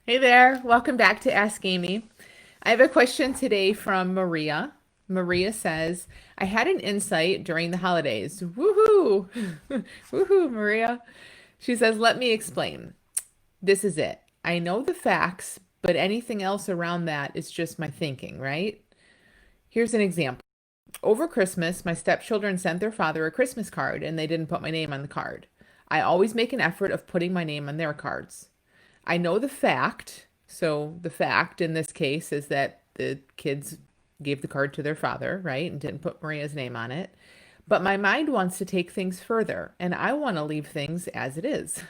Hey there, welcome back to Ask Amy. I have a question today from Maria. Maria says, I had an insight during the holidays. Woohoo! Woohoo, Maria. She says, let me explain. This is it. I know the facts, but anything else around that is just my thinking, right? Here's an example. Over Christmas, my stepchildren sent their father a Christmas card and they didn't put my name on the card. I always make an effort of putting my name on their cards. I know the fact. So the fact in this case is that the kids gave the card to their father, right? And didn't put Maria's name on it. But my mind wants to take things further, and I want to leave things as it is.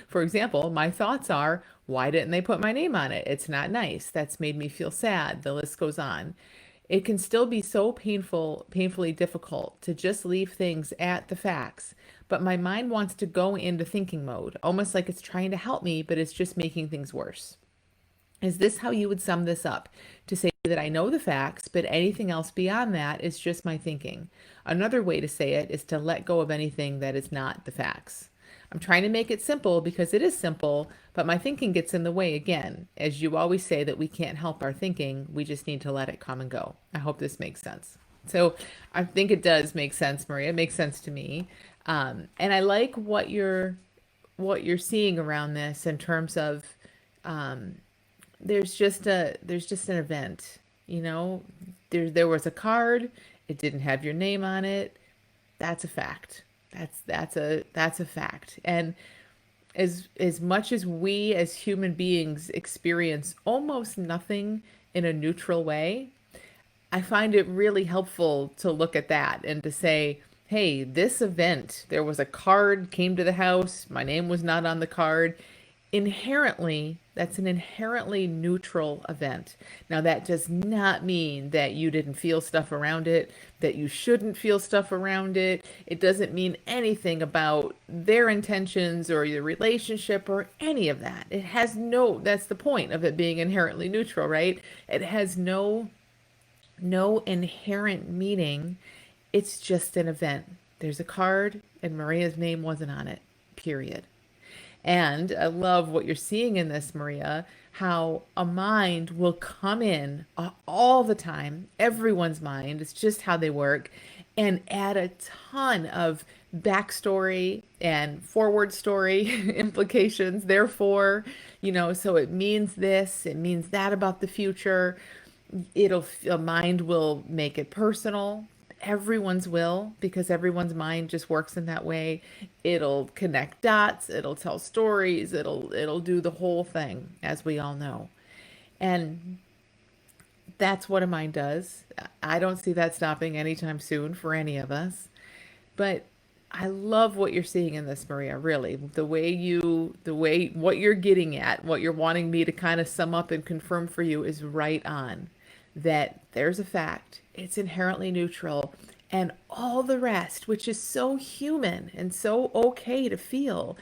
For example, my thoughts are, why didn't they put my name on it? It's not nice. That's made me feel sad. The list goes on. It can still be so painfully difficult to just leave things at the facts. But my mind wants to go into thinking mode, almost like it's trying to help me, but it's just making things worse. Is this how you would sum this up? To say that I know the facts, but anything else beyond that is just my thinking. Another way to say it is to let go of anything that is not the facts. I'm trying to make it simple because it is simple, but my thinking gets in the way again. As you always say that we can't help our thinking, we just need to let it come and go. I hope this makes sense. So I think it does make sense, Maria. It makes sense to me. And I like what you're seeing around this in terms of there's just an event, you know. There was a card, it didn't have your name on it. That's a fact. That's a fact. And as much as we as human beings experience almost nothing in a neutral way, I find it really helpful to look at that and to say, hey, this event, there was a card came to the house, my name was not on the card. Inherently, that's an inherently neutral event. Now, that does not mean that you didn't feel stuff around it, that you shouldn't feel stuff around it. It doesn't mean anything about their intentions or your relationship or any of that. It has no, that's the point of it being inherently neutral, right? It has no inherent meaning. It's just an event. There's a card, and Maria's name wasn't on it, period. And I love what you're seeing in this, Maria, how a mind will come in all the time, everyone's mind, it's just how they work, and add a ton of backstory and forward story implications. Therefore, so it means this, it means that about the future. A mind will make it personal. Everyone's will, because everyone's mind just works in that way. It'll connect dots, it'll tell stories, it'll do the whole thing, as we all know. And that's what a mind does. I don't see that stopping anytime soon for any of us. But I love what you're seeing in this, Maria, really. What you're getting at, what you're wanting me to kind of sum up and confirm for you is right on. That there's a fact, it's inherently neutral, and all the rest, which is so human and so okay to feel,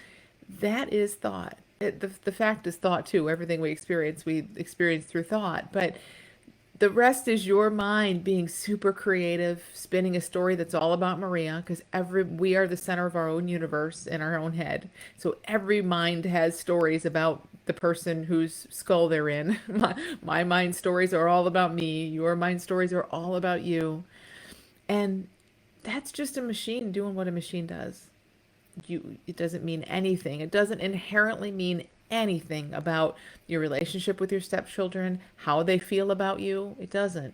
that is thought. The fact is thought too. Everything we experience through thought. But the rest is your mind being super creative, spinning a story that's all about Maria, because every we are the center of our own universe in our own head. So every mind has stories about the person whose skull they're in. My mind stories are all about me. Your mind stories are all about you. And that's just a machine doing what a machine does. It doesn't mean anything. It doesn't inherently mean anything about your relationship with your stepchildren, how they feel about you. It doesn't.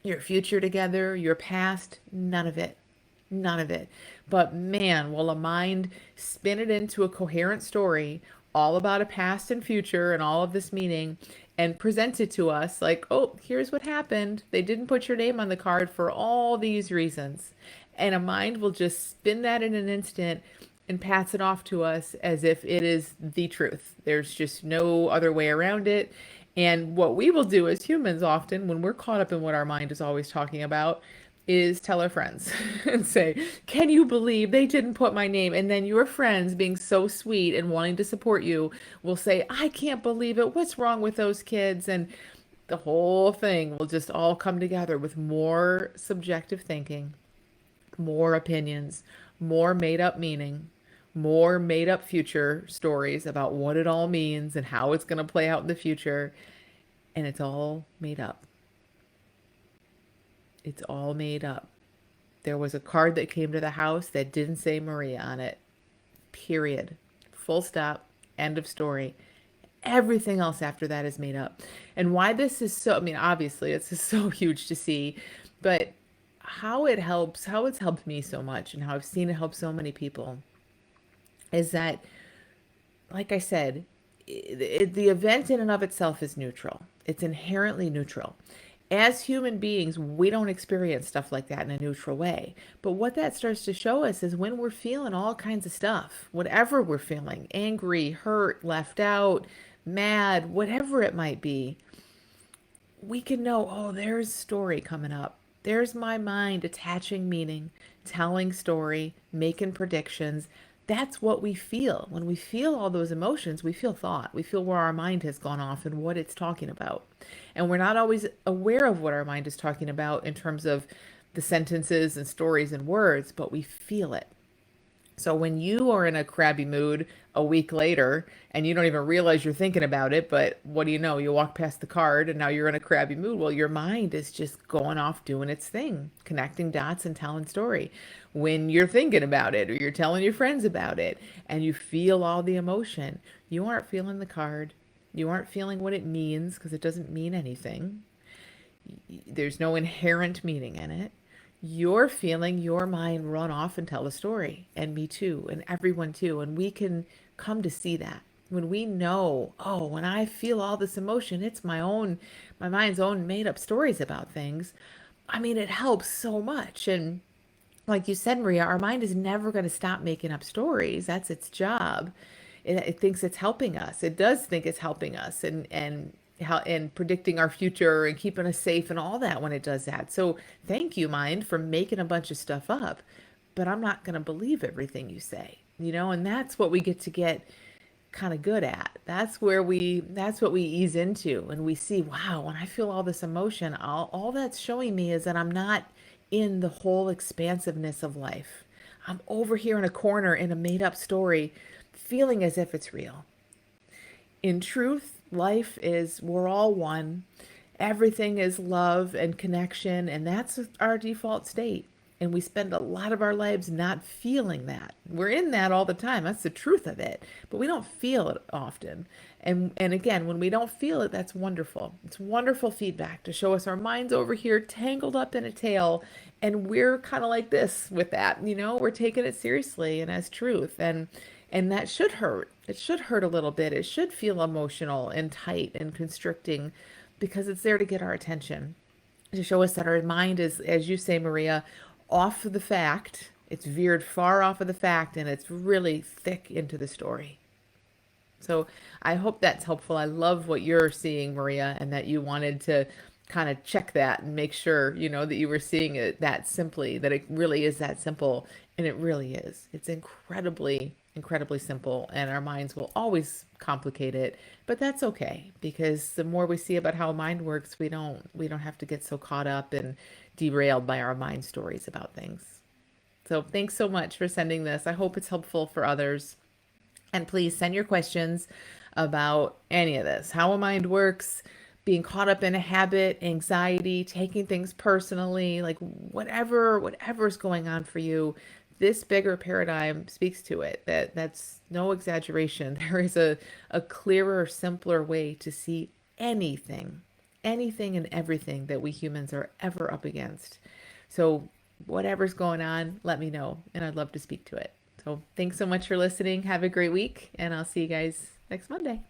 Your future together, your past, none of it. None of it. But man, will a mind spin it into a coherent story all about a past and future and all of this meaning and present it to us like, oh, here's what happened. They didn't put your name on the card for all these reasons. And a mind will just spin that in an instant and pass it off to us as if it is the truth. There's just no other way around it. And what we will do as humans often, when we're caught up in what our mind is always talking about, is tell our friends and say, can you believe they didn't put my name? And then your friends, being so sweet and wanting to support you, will say, I can't believe it. What's wrong with those kids? And the whole thing will just all come together with more subjective thinking, more opinions, more made up meaning, more made up future stories about what it all means and how it's going to play out in the future. And it's all made up. It's all made up. There was a card that came to the house that didn't say Maria on it. Period. Full stop. End of story. Everything else after that is made up. And why this is so, I mean, obviously, it's just so huge to see, but how it helps, how it's helped me so much and how I've seen it help so many people is that, like I said, the event in and of itself is neutral. It's inherently neutral. As human beings, we don't experience stuff like that in a neutral way. But what that starts to show us is when we're feeling all kinds of stuff, whatever we're feeling, angry, hurt, left out, mad, whatever it might be, we can know, oh, there's story coming up. There's my mind attaching meaning, telling story, making predictions. That's what we feel. When we feel all those emotions, we feel thought. We feel where our mind has gone off and what it's talking about. And we're not always aware of what our mind is talking about in terms of the sentences and stories and words, but we feel it. So when you are in a crabby mood a week later and you don't even realize you're thinking about it, but what do you know? You walk past the card and now you're in a crabby mood. Well, your mind is just going off doing its thing, connecting dots and telling story. When you're thinking about it or you're telling your friends about it and you feel all the emotion, you aren't feeling the card. You aren't feeling what it means because it doesn't mean anything. There's no inherent meaning in it. You're feeling your mind run off and tell a story, and me too, and everyone too. And we can come to see that when we know, oh, when I feel all this emotion, it's my mind's own made up stories about things. I mean, it helps so much. And like you said, Maria, our mind is never going to stop making up stories. That's its job. It thinks it's helping us. It does think it's helping us and how and predicting our future and keeping us safe and all that when it does that. So thank you, mind, for making a bunch of stuff up. But I'm not going to believe everything you say, and that's what we get kind of good at. That's what we ease into and we see, wow, when I feel all this emotion, all that's showing me is that I'm not in the whole expansiveness of life. I'm over here in a corner in a made up story, feeling as if it's real. In truth, life is, we're all one. Everything is love and connection, and that's our default state. And we spend a lot of our lives not feeling that. We're in that all the time. That's the truth of it. But we don't feel it often. And again, when we don't feel it, that's wonderful. It's wonderful feedback to show us our minds over here tangled up in a tail. And we're kind of like this with that, we're taking it seriously and as truth. And that should hurt. It should hurt a little bit. It should feel emotional and tight and constricting because it's there to get our attention, to show us that our mind is, as you say, Maria, off of the fact. It's veered far off of the fact and it's really thick into the story. So I hope that's helpful. I love what you're seeing, Maria, and that you wanted to kind of check that and make sure, that you were seeing it that simply, that it really is that simple. And it really is. It's incredibly, incredibly simple. And our minds will always complicate it, but that's okay because the more we see about how a mind works, we don't have to get so caught up and derailed by our mind stories about things. So thanks so much for sending this. I hope it's helpful for others. And please send your questions about any of this, how a mind works, being caught up in a habit, anxiety, taking things personally, like whatever's going on for you. This bigger paradigm speaks to it. That's no exaggeration. There is a clearer, simpler way to see anything and everything that we humans are ever up against. So whatever's going on, let me know, and I'd love to speak to it. So thanks so much for listening. Have a great week, and I'll see you guys next Monday.